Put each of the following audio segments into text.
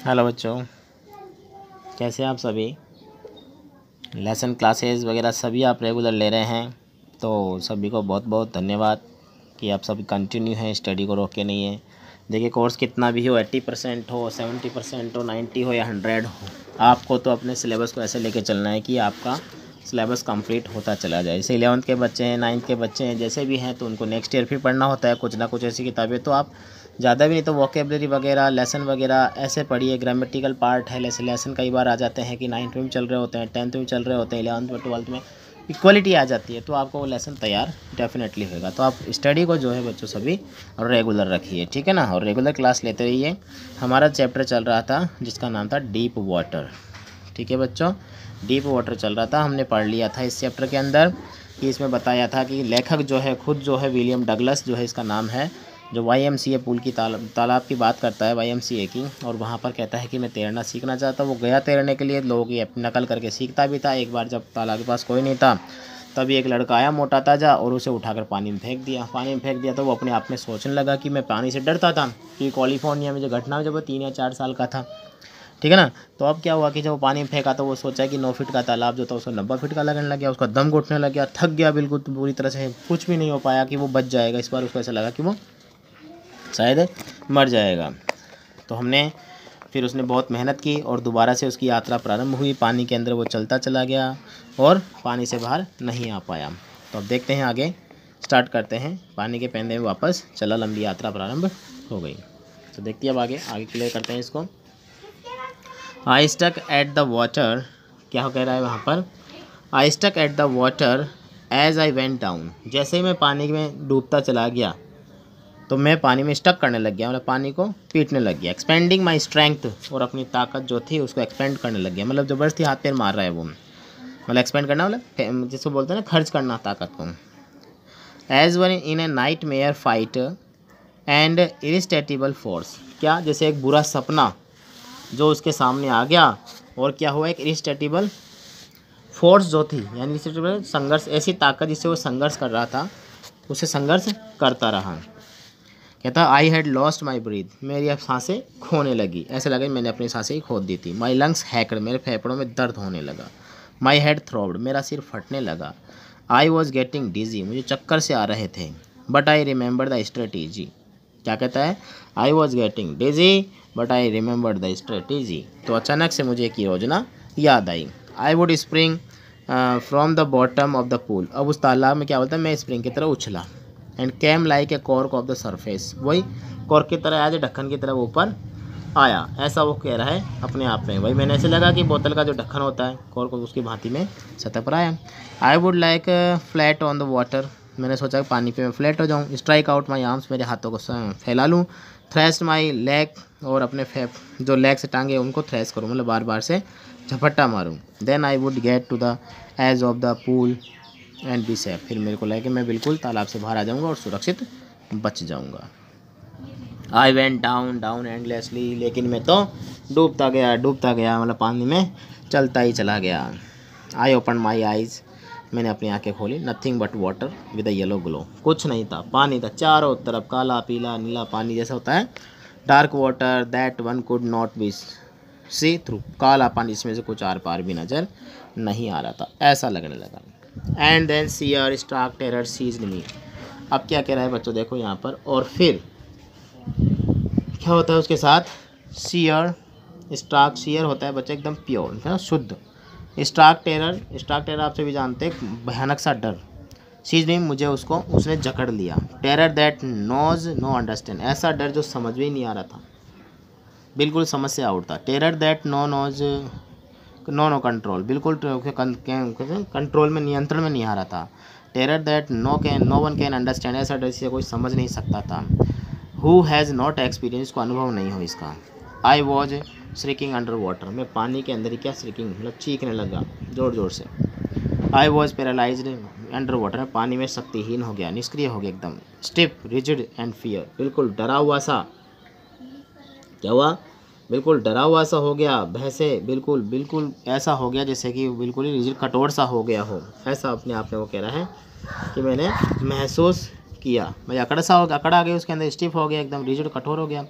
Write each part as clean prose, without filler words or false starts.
Hello बच्चों, कैसे हैं आप सभी। लेसन क्लासेस वगैरह सभी आप रेगुलर ले रहे हैं, तो सभी को बहुत बहुत धन्यवाद कि आप सभी कंटिन्यू हैं, स्टडी को रोके नहीं है। देखिए, कोर्स कितना भी हो, 80% हो, 70% हो, 90 हो या 100 हो, आपको तो अपने सिलेबस को ऐसे लेके चलना है कि आपका सिलेबस कंप्लीट होता चला जाए। जैसे 11th के बच्चे हैं, 9th के बच्चे हैं, जैसे भी हैं, तो उनको नेक्स्ट ईयर फिर पढ़ना होता है कुछ ना कुछ ऐसी किताबें। तो आप ज़्यादा भी नहीं तो वोकेबलरी वगैरह, लेसन वगैरह ऐसे पढ़िए। ग्रामेटिकल पार्ट है, लेसन कई बार आ जाते हैं कि 9th में भी चल रहे होते हैं, 10th में भी चल रहे होते हैं, 11th में 12th में इक्वलिटी आ जाती है, तो आपको वो लेसन तैयार डेफिनेटली होगा। तो आप स्टडी को जो है बच्चों सभी और रेगुलर रखिए, ठीक है ना, और रेगुलर क्लास लेते रहिए। हमारा चैप्टर चल रहा था जिसका नाम था डीप वाटर, ठीक है बच्चों, डीप वाटर चल रहा था। हमने पढ़ लिया था इस चैप्टर के अंदर कि इसमें बताया था कि लेखक जो है खुद जो है विलियम डगलस जो है इसका नाम है, जो YMCA पूल की तालाब की बात करता है, YMCA की, और वहाँ पर कहता है कि मैं तैरना सीखना चाहता हूँ। वो गया तैरने के लिए, लोगों की नकल करके सीखता भी था। एक बार जब तालाब के पास कोई नहीं था, तभी एक लड़का आया मोटा ताजा और उसे उठाकर पानी में फेंक दिया। तो वो अपने आप में सोचने लगा कि मैं पानी से डरता था, कि कैलिफोर्निया में जो घटना हुई जब वो 3 या 4 साल का था, ठीक है ना। तो अब क्या हुआ कि जब वो पानी में फेंका तो वो सोचा कि 9 फीट का तालाब जो था उसको 90 फीट का लगने लग गया, उसका दम घुटने लग गया, थक गया बिल्कुल, तो पूरी तरह से कुछ भी नहीं हो पाया कि वो बच जाएगा। इस बार उसको ऐसा लगा कि वो शायद मर जाएगा। तो हमने फिर उसने बहुत मेहनत की और दोबारा से उसकी यात्रा प्रारंभ हुई। पानी के अंदर वो चलता चला गया और पानी से बाहर नहीं आ पाया। तो अब देखते हैं, आगे स्टार्ट करते हैं। पानी के पैंदे में वापस चला, लंबी यात्रा प्रारंभ हो गई। तो देखते हैं अब आगे क्लियर करते हैं इसको। I stuck at the water, क्या कह रहा है वहाँ पर, I stuck at the water as I went down. जैसे ही मैं पानी में डूबता चला गया तो मैं पानी में स्टक करने लग गया, मतलब पानी को पीटने लग गया। एक्सपेंडिंग माई स्ट्रेंथ, और अपनी ताकत जो थी उसको एक्सपेंड करने लग गया, मतलब ज़बरदस्ती हाथ पैर मार रहा है वो, मतलब एक्सपेंड करना, मतलब जिसको बोलते हैं ना खर्च करना ताकत को। As one in a nightmare fight and irresistible force, क्या जैसे एक बुरा सपना जो उसके सामने आ गया और क्या हुआ, एक इरिस्टेटिबल फोर्स जो थी, यानी इरिस्टेटिबल संघर्ष, ऐसी ताकत जिससे वो संघर्ष कर रहा था, उसे संघर्ष करता रहा। कहता I had lost my breath, मेरी अब सांसें खोने लगी, ऐसे लगा मैंने अपनी सांसें ही खो दी थी। माई लंग्स हैकड, मेरे फेफड़ों में दर्द होने लगा। माई हेड थ्रोब्ड, मेरा सिर फटने लगा। आई वॉज गेटिंग डिजी, मुझे चक्कर से आ रहे थे। But I remember the strategy, क्या कहता है, I was getting dizzy but I remember the strategy, तो अचानक से मुझे एक योजना याद आई। I would spring from the bottom of the pool, अब उस तालाब में क्या बोलता है, मैं स्प्रिंग की तरह उछला। And came like a cork off the surface, वही कॉर्क की तरह आया, ढक्कन की तरह ऊपर आया, ऐसा वो कह रहा है अपने आप में। वही मैंने ऐसे लगा कि बोतल का जो ढक्कन होता है कॉर्क, उसकी भांति में सतह पर आया। I would like flat on the water, मैंने सोचा कि पानी पे मैं फ्लैट हो जाऊँ। स्ट्राइक आउट माई आर्म्स, मेरे हाथों को फैला लूँ। थ्रेस्ट माई लेग, और अपने जो लेग से टांगे उनको थ्रेस करूँ, मतलब बार बार से झपट्टा मारूँ। Then I would get to the edge of the pool and be safe, फिर मेरे को लगे कि मैं बिल्कुल तालाब से बाहर आ जाऊँगा और सुरक्षित बच जाऊँगा। आई वेंट डाउन एंडलेसली, लेकिन मैं तो डूबता गया, मतलब पानी में चलता ही चला गया। आई ओपन माई आइज़, मैंने अपनी आंखें खोली। Nothing but water with a yellow glow, कुछ नहीं था, पानी था चारों तरफ, काला पीला नीला पानी जैसा होता है। Dark water that one could not be see through, काला पानी जिसमें से कुछ आर पार भी नज़र नहीं आ रहा था, ऐसा लगने लगा। And then sheer stark terror seized me, अब क्या कह रहा है बच्चों, देखो यहाँ पर, और फिर क्या होता है उसके साथ, सियर स्टार्क, सियर होता है बच्चे एकदम प्योर है ना, शुद्ध। स्टार्क टेरर आपसे भी जानते हैं, भयानक सा डर। सीज में मुझे उसने जकड़ लिया। Terror that knows no understand, ऐसा डर जो समझ में ही नहीं आ रहा था, बिल्कुल समझ से आउट था। टेरर दैट नो कंट्रोल, बिल्कुल कंट्रोल में, नियंत्रण में नहीं आ रहा था। Terror that no one can understand, ऐसा डर जिसे कोई समझ नहीं सकता था। हु हैज़ नॉट एक्सपीरियंस, को अनुभव नहीं हो इसका। आई वॉज श्रिकिंग अंडर वाटर, मैं पानी के अंदर ही क्या श्रिकिंग, मतलब चीखने लगा ज़ोर ज़ोर से। I was paralysed under water, पानी में शक्तिहीन हो गया, निष्क्रिय हो गया एकदम। स्टिफ रिजिड एंड फियर, बिल्कुल डरा हुआ सा, क्या हुआ, बिल्कुल डरा हुआ सा हो गया, भैंसे बिल्कुल ऐसा हो गया जैसे कि बिल्कुल ही रिजिड, कठोर सा हो गया हो, ऐसा अपने आप में वो कह रहा है कि मैंने महसूस किया। मैं अकड़ सा हो गया, अकड़ आ गई उसके अंदर, स्टिफ हो गया एकदम, रिजिड कठोर हो गया।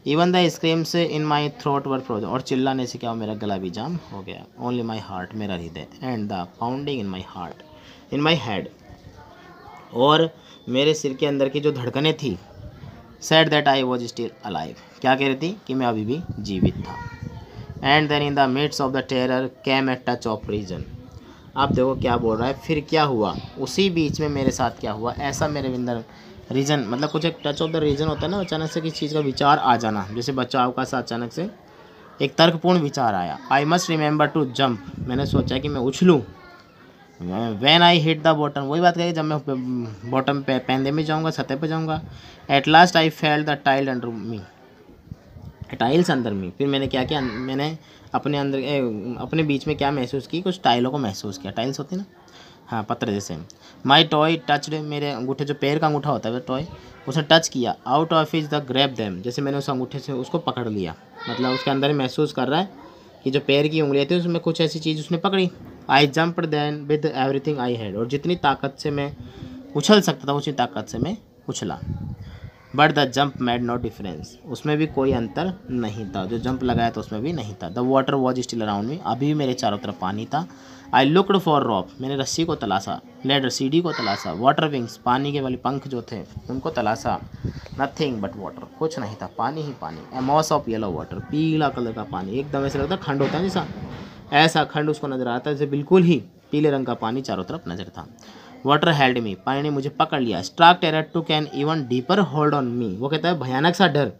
Even the screams in my throat were frozen, और चिल्लाने से क्या हो, मेरा गला भी जाम हो गया। ओनली माई हार्ट, मेरा हृदय, and the pounding in my heart in my head, और मेरे सिर के अंदर की जो धड़कनें थी, said that I was still alive, क्या कह रही थी कि मैं अभी भी जीवित था। And then in the midst of the terror came a touch of reason. आप देखो क्या बोल रहा है, फिर क्या हुआ, उसी बीच में मेरे साथ क्या हुआ, ऐसा मेरे अंदर रीजन, मतलब कुछ एक टच ऑफ द रीजन होता है ना, अचानक से किसी चीज़ का विचार आ जाना, जैसे बचाव का सा अचानक से एक तर्कपूर्ण विचार आया। I must remember to jump, मैंने सोचा कि मैं उछलूँ। When I hit the bottom, वही बात कही, जब मैं बॉटम पे पैंदे में जाऊँगा, सतह पे जाऊँगा। At last I felt the tile under me, tiles अंदर मी, फिर मैंने क्या किया, मैंने अपने अंदर अपने बीच में क्या महसूस की, कुछ टाइलों को महसूस किया, टाइल्स होती ना, हाँ पत्थर जैसे। माई टॉय टचड, मेरे अंगूठे, जो पैर का अंगूठा होता है टॉय, उसने टच किया। Out of is the grab them, जैसे मैंने उस अंगूठे से उसको पकड़ लिया, मतलब उसके अंदर ही महसूस कर रहा है कि जो पैर की उंगलियाँ थी उसमें कुछ ऐसी चीज़ उसने पकड़ी। I jumped then with everything I had, और जितनी ताकत से मैं उछल सकता था उसी ताकत से मैं उछला। But the jump made no difference, उसमें भी कोई अंतर नहीं था, जो जंप लगाया था उसमें भी नहीं था। The water was still around me, अभी भी मेरे चारों तरफ पानी था। आई लुकड फॉर रॉप, मैंने रस्सी को तलाशा, लेडर सीढ़ी को तलाशा, वाटर विंग्स, पानी के वाले पंख जो थे उनको तलाशा। नथिंग बट वाटर, कुछ नहीं था, पानी ही पानी। ए मॉस ऑफ येलो वाटर, पीला कलर का पानी, एकदम ऐसा लगता खंड होता है जैसा, ऐसा खंड उसको नजर आता है, जैसे बिल्कुल ही पीले रंग का पानी चारों तरफ नजर था। वाटर हेल्ड मी, पानी ने मुझे पकड़ लिया। Stark terror to can even deeper hold on me, वो कहता है भयानक सा डर,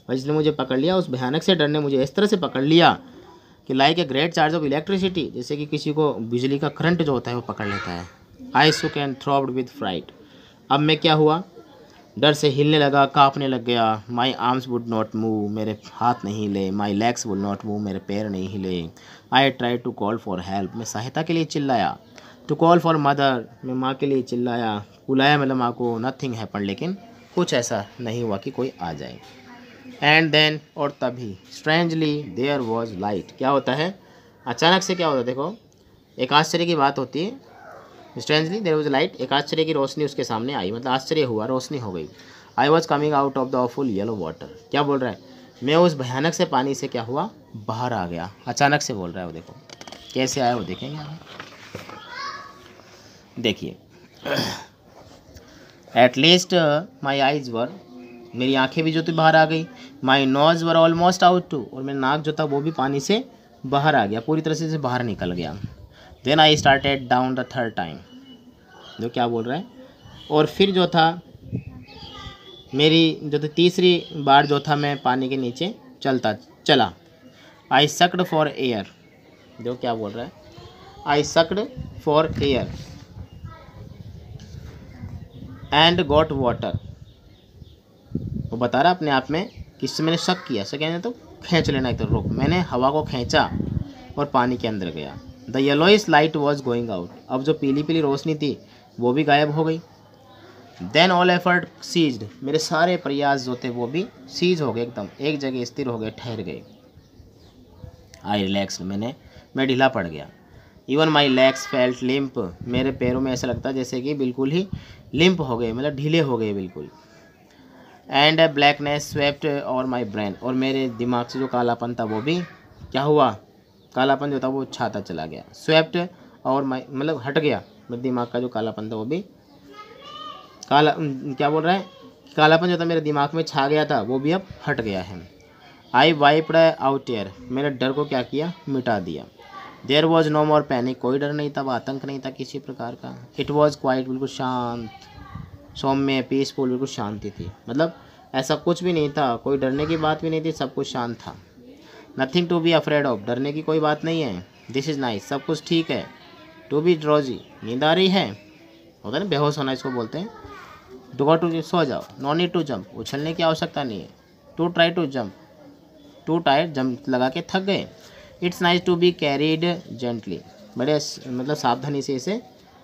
और इसने मुझे पकड़ लिया, उस भयानक से डर ने मुझे इस तरह से पकड़ लिया कि like a great charge of electricity, जैसे कि किसी को बिजली का करंट जो होता है वो पकड़ लेता है। आई सुक एंड थ्रॉब्ड विद फ्राइट, अब मैं क्या हुआ, डर से हिलने लगा, कांपने लग गया। My arms would not move, मेरे हाथ नहीं हिले। My legs would not move, मेरे पैर नहीं हिले। I try to call for help, मैं सहायता के लिए चिल्लाया। टू कॉल फॉर मदर, मैं माँ के लिए चिल्लाया, बुलाया मतलब माँ को। नथिंग हैपन, लेकिन कुछ ऐसा नहीं हुआ कि कोई आ जाए। एंड देन, और तभी, स्ट्रेंजली देयर वॉज लाइट, क्या होता है अचानक से क्या होता है, देखो एक आश्चर्य की बात होती है। स्ट्रेंजली देयर वॉज लाइट, एक आश्चर्य की रोशनी उसके सामने आई, मतलब आश्चर्य हुआ, रोशनी हो गई। I was coming out of the awful yellow water, क्या बोल रहा है, मैं उस भयानक से पानी से क्या हुआ, बाहर आ गया। अचानक से बोल रहा है वो, देखो कैसे आया वो देखेंगे आप। देखिए, at least my eyes were, मेरी आंखें भी जो थी बाहर आ गई। My nose were almost out too, और मेरा नाक जो था वो भी पानी से बाहर आ गया, पूरी तरह से बाहर निकल गया। Then I started down the third time, जो क्या बोल रहा है, और फिर जो था मेरी जो थी तीसरी बार जो था मैं पानी के नीचे चला। आई सक्ड फॉर एयर, जो क्या बोल रहा है, I sucked for air and got water, वो बता रहा अपने आप में किससे मैंने शक किया, शक कहने तो खींच लेना, एक तो रोक, मैंने हवा को खींचा और पानी के अंदर गया। The yellowish light was going out, अब जो पीली पीली रोशनी थी वो भी गायब हो गई। देन ऑल एफर्ट सीज्ड, मेरे सारे प्रयास जो थे वो भी सीज हो गए, एकदम एक जगह स्थिर हो गए, ठहर गए। आई रिलैक्स, मैं ढीला पड़ गया। Even my legs felt limp, मेरे पैरों में ऐसा लगता जैसे कि बिल्कुल ही लिम्प हो गए, मतलब ढीले हो गए बिल्कुल। एंड ए ब्लैकनेस स्वेप्ट और माई ब्रेन, और मेरे दिमाग से जो कालापन था वो भी क्या हुआ, कालापन जो था वो छाता चला गया। स्वेप्ट और माई मतलब हट गया, मेरे दिमाग का जो कालापन था वो भी क्या बोल रहा है, कालापन जो था मेरे दिमाग में छा गया था वो भी अब हट गया है। आई वाइप्ड आउट एयर, मेरे डर को क्या किया, मिटा दिया। There was no more panic, कोई डर नहीं था, आतंक नहीं था किसी प्रकार का। इट वॉज क्वाइट, बिल्कुल शांत, सौम्य, पीसफुल, बिल्कुल शांति थी, मतलब ऐसा कुछ भी नहीं था, कोई डरने की बात भी नहीं थी, सब कुछ शांत था। Nothing to be afraid of, डरने की कोई बात नहीं है। दिस इज़ नाइस, सब कुछ ठीक है। टू बी ड्रॉजी, नींद आ रही है, होता है ना बेहोश होना, इसको बोलते हैं। टू गो टू, सो जाओ। नो नीड टू जंप, उछलने की आवश्यकता नहीं है। To try to jump, too tired, jump लगा के थक गए। It's nice to be carried gently, बड़े मतलब सावधानी से इसे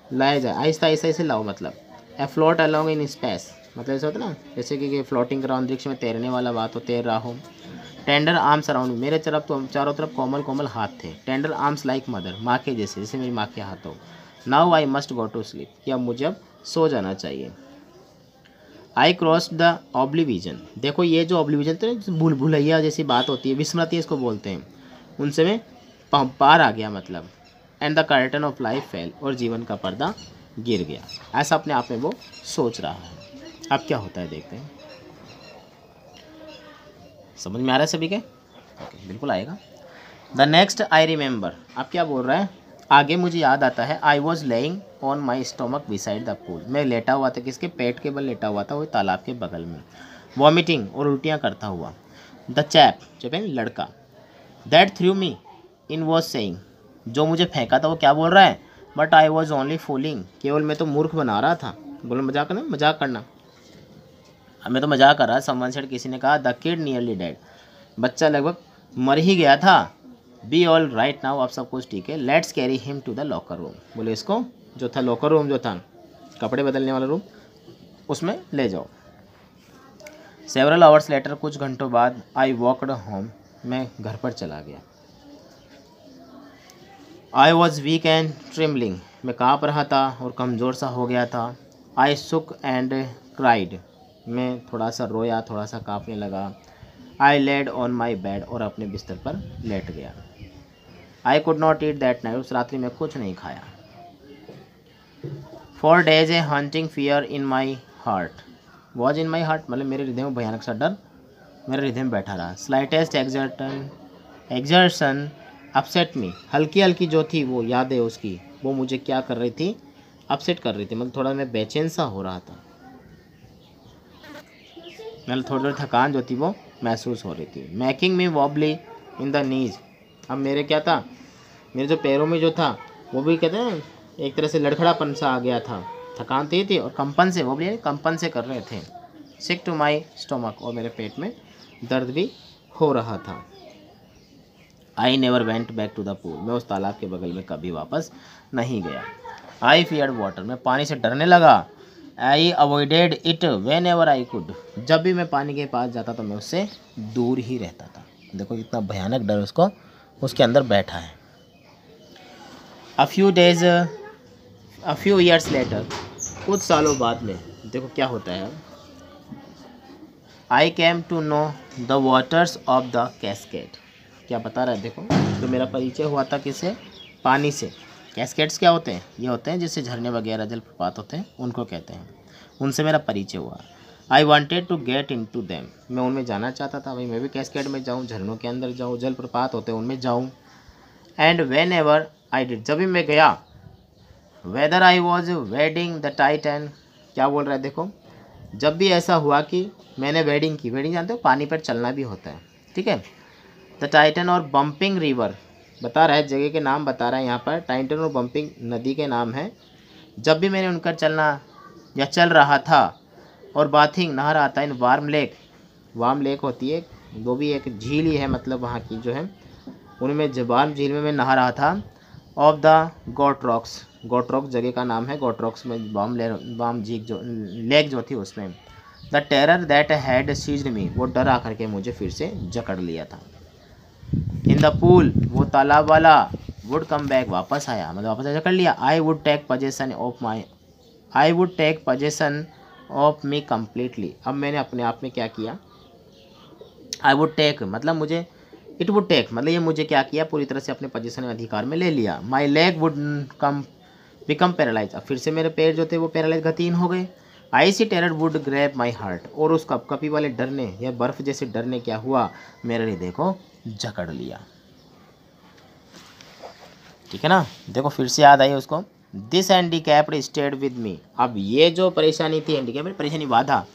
लाया जाए, आहिस्ता आहिस्ता इसे लाओ, मतलब ए फ्लोट अलॉन्ग इन स्पेस, मतलब ऐसा होता है ना जैसे कि फ्लोटिंग करो, अंतरिक्ष में तैरने वाला बात हो, तैर रहा हो। टेंडर आर्म्स अराउंड, मेरे तरफ तो चारों तरफ कोमल कोमल हाथ थे। टेंडर आर्म्स लाइक मदर, माँ के जैसे, जैसे मेरी माँ के हाथ हो। Now I must go to sleep, कि अब मुझे अब सो जाना चाहिए। आई क्रॉस द ऑब्लिविजन, देखो ये जो ऑब्लिविजन तो भूल भुलैया जैसी बात होती है, विस्मृति इसको बोलते हैं, उनसे मैं पार आ गया मतलब। And the curtain of life fail, और जीवन का पर्दा गिर गया। ऐसा अपने आप में वो सोच रहा है। अब क्या होता है देखते हैं। समझ में आ रहा है सभी के? ओके, बिल्कुल आएगा। द नेक्स्ट आई रिमेंबर, अब क्या बोल रहा है आगे, मुझे याद आता है। I was laying on my stomach beside the pool, मैं लेटा हुआ था, किसके पेट के बल लेटा हुआ था, वो तालाब के बगल में। वॉमिटिंग, और उल्टियाँ करता हुआ। द चैप, चैप लड़का, that through me in was saying, जो मुझे फेंका था वो क्या बोल रहा है, but I was only fooling, केवल मैं तो मूर्ख बना रहा था। बोलो मजाक करना, मजाक करना, मैं तो मजाक कर रहा। समवन सेड, किसी ने कहा, द किड नियरली डेड, बच्चा लगभग मर ही गया था। बी ऑल राइट नाउ, अब सब कुछ ठीक है। Let's carry him to the locker room, बोले इसको जो था लॉकर रूम जो था कपड़े बदलने वाला रूम, उसमें ले जाओ। सेवरल आवर्स लेटर, कुछ घंटों बाद, आई वॉकड होम, मैं घर पर चला गया। I was weak and trembling, मैं काँप रहा था और कमज़ोर सा हो गया था। आई सुक एंड क्राइड, मैं थोड़ा सा रोया, थोड़ा सा काँपने लगा। आई लेड ऑन माई बेड, और अपने बिस्तर पर लेट गया। I could not eat that night, उस रात्रि में कुछ नहीं खाया। 4 days A hunting fear in my heart, was in my heart मतलब मेरे हृदय में भयानक सा डर मेरे हृदय में बैठा रहा। स्लाइटेस्ट एग्जर्शन अपसेट मी, हल्की हल्की जो थी वो यादें उसकी, वो मुझे क्या कर रही थी, अपसेट कर रही थी, मतलब थोड़ा मैं बेचैन सा हो रहा था, मतलब थोड़ी थोड़ी थकान जो थी वो महसूस हो रही थी। Making me wobbly in the knees, अब मेरे क्या था, मेरे जो पैरों में जो था वो भी कहते हैं एक तरह से लड़खड़ापन सा आ गया था, थकान थी और कंपन से, वो भी कंपन से कर रहे थे। सिक टू माई स्टोमक, और मेरे पेट में दर्द भी हो रहा था। I never went back to the pool, मैं उस तालाब के बगल में कभी वापस नहीं गया। आई फियर्ड वाटर, मैं पानी से डरने लगा। I avoided it whenever I could, जब भी मैं पानी के पास जाता तो मैं उससे दूर ही रहता था। देखो कितना भयानक डर उसको उसके अंदर बैठा है। अ फ्यू ईयर्स लेटर, कुछ सालों बाद में देखो क्या होता है। I came to know the waters of the cascade, क्या बता रहा है देखो, तो मेरा परिचय हुआ था किससे, पानी से। कैस्केड्स क्या होते हैं, ये होते हैं जिससे झरने वगैरह जलप्रपात होते हैं उनको कहते हैं, उनसे मेरा परिचय हुआ। I wanted to get in to them, मैं उनमें जाना चाहता था, भाई मैं भी कैस्केड में जाऊँ, झरनों के अंदर जाऊँ, जलप्रपात होते हैं उनमें जाऊँ। And when ever I did, जब भी मैं गया। Whether I was wedding the Titan, क्या बोल रहा है देखो, जब भी ऐसा हुआ कि मैंने वेडिंग की, वेडिंग जानते हो पानी पर चलना भी होता है, ठीक है। द टाइटन और बम्पिंग रिवर, बता रहा है जगह के नाम बता रहा है यहाँ पर, टाइटन और बम्पिंग नदी के नाम है। जब भी मैंने उनका चलना या चल रहा था, और बाथिंग नहा रहा था in warm lake, warm lake होती है वो भी एक झील ही है, मतलब वहाँ की जो है, उनमें जब वार्म झील में मैं नहा रहा था। Of the got rocks, got rocks जगह का नाम है, गॉट रॉक्स में वार्म झील जो लेक जो थी उसमें। The terror that had seized me, वो डर आकर के मुझे फिर से जकड़ लिया था। इन द पूल, वो तालाब वाला, वुड कम बैक, वापस आया, मतलब वापस आया, कर लिया। I would take possession of me completely, अब मैंने अपने आप में क्या किया, आई वुड टेक मतलब मुझे, इट वुड टेक मतलब ये मुझे क्या किया, पूरी तरह से अपने पोजीशन में अधिकार में ले लिया। My leg would become paralyse, अब फिर से मेरे पैर जो थे वो पैरालाइज गतिहीन हो गए। I see terror would grab my heart, और उस कपकपी वाले डर ने या बर्फ जैसे डर ने क्या हुआ, मेरे हृदय को जकड़ लिया। ठीक है ना, देखो फिर से याद आई उसको। This handicapped stayed with me, अब ये जो परेशानी थी, हैंडीकैप परेशानी, बाधा,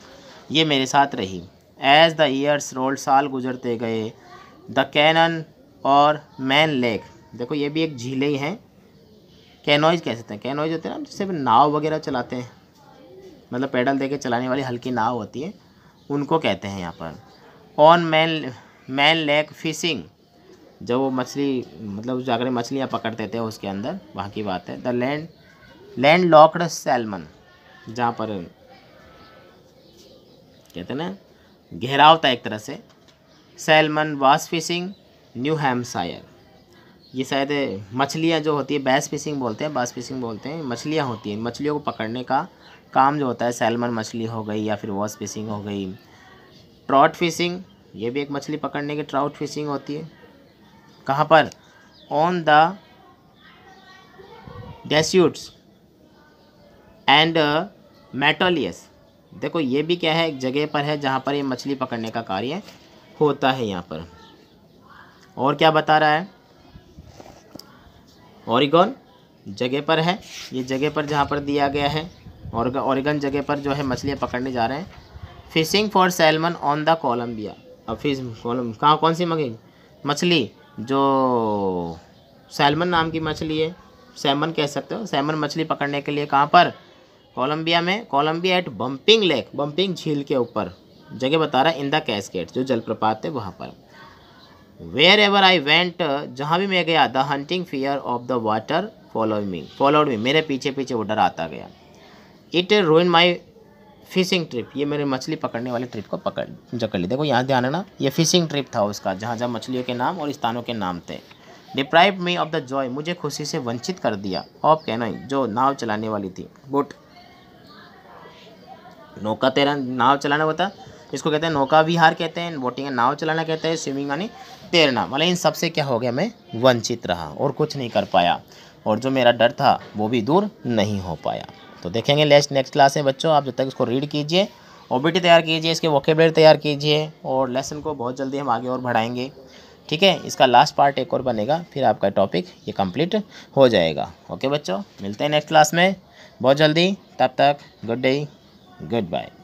ये मेरे साथ रही। एज द ईयर्स रोल्ड, साल गुजरते गए। द कैनन और मैन लेक, देखो ये भी एक झीलें ही हैं। कैनोइज कह सकते हैं, कैनोइज होते हैं ना जिससे नाव वगैरह चलाते हैं, मतलब पैडल दे के चलाने वाली हल्की नाव होती है, उनको कहते हैं यहाँ पर। ऑन मैन लेक फिशिंग, जब वो मछली मतलब जाकर मछलियाँ पकड़ते थे उसके अंदर, वहाँ की बात है। द लैंड लॉक्ड सैल्मन, जहाँ पर कहते हैं ना घेराव था एक तरह से। सैल्मन वास फिशिंग न्यू हैम्पशायर, ये शायद मछलियाँ जो होती है, बैस फिशिंग बोलते हैं, बास फिशिंग बोलते हैं, मछलियाँ होती हैं, मछलियों को पकड़ने का काम जो होता है, सैल्मन मछली हो गई या फिर वॉश फिशिंग हो गई, ट्राउट फिशिंग, ये भी एक मछली पकड़ने की ट्राउट फिशिंग होती है। कहाँ पर? On the Deschutes and Metolius. देखो ये भी क्या है, एक जगह पर है जहाँ पर ये मछली पकड़ने का कार्य होता है यहाँ पर। और क्या बता रहा है? ओरेगन जगह पर है, ये जगह पर जहाँ पर दिया गया है, और ओरेगन जगह पर जो है मछलियाँ पकड़ने जा रहे हैं। Fishing for salmon on the Columbia. अब फिश कहाँ कौन सी मछली? जो सैल्मन नाम की मछली है, सैमन कह सकते हो, सैमन मछली पकड़ने के लिए कहाँ पर? कोलंबिया में। Columbia at Bumping Lake, Bumping झील के ऊपर जगह बता रहा है, इन द कैस्केड, जो जलप्रपात है वहाँ पर। वेयर एवर आई वेंट, जहाँ भी मैं गया, the hunting fear of the water followed me, मेरे पीछे पीछे वो डर आता गया। इट रूइन माई फिशिंग ट्रिप, ये मेरे मछली पकड़ने वाले ट्रिप को जकड़ ली। देखो यहाँ ध्यान है ना, ये फिशिंग ट्रिप था उसका, जहाँ जहाँ मछलियों के नाम और स्थानों के नाम थे। Deprive me of the Joy, मुझे खुशी से वंचित कर दिया। ऑफ कैनोइंग, जो नाव चलाने वाली थी, बोट, नौका तैरना, नाव चलाना होता, इसको कहते हैं नौका विहार कहते हैं, बोटिंग नाव चलाना कहते हैं, स्विमिंग यानी तैरना। मतलब इन सबसे क्या हो गया, मैं वंचित रहा और कुछ नहीं कर पाया, और जो मेरा डर था वो भी दूर नहीं हो पाया। तो देखेंगे नेक्स्ट क्लास में बच्चों। आप जब तक इसको रीड कीजिए, ओबीटी तैयार कीजिए, इसके वोकेबलरी तैयार कीजिए, और लेसन को बहुत जल्दी हम आगे और बढ़ाएंगे। ठीक है, इसका लास्ट पार्ट एक और बनेगा, फिर आपका टॉपिक ये कंप्लीट हो जाएगा। ओके बच्चों, मिलते हैं नेक्स्ट क्लास में बहुत जल्दी। तब तक गुड डे, गुड बाय।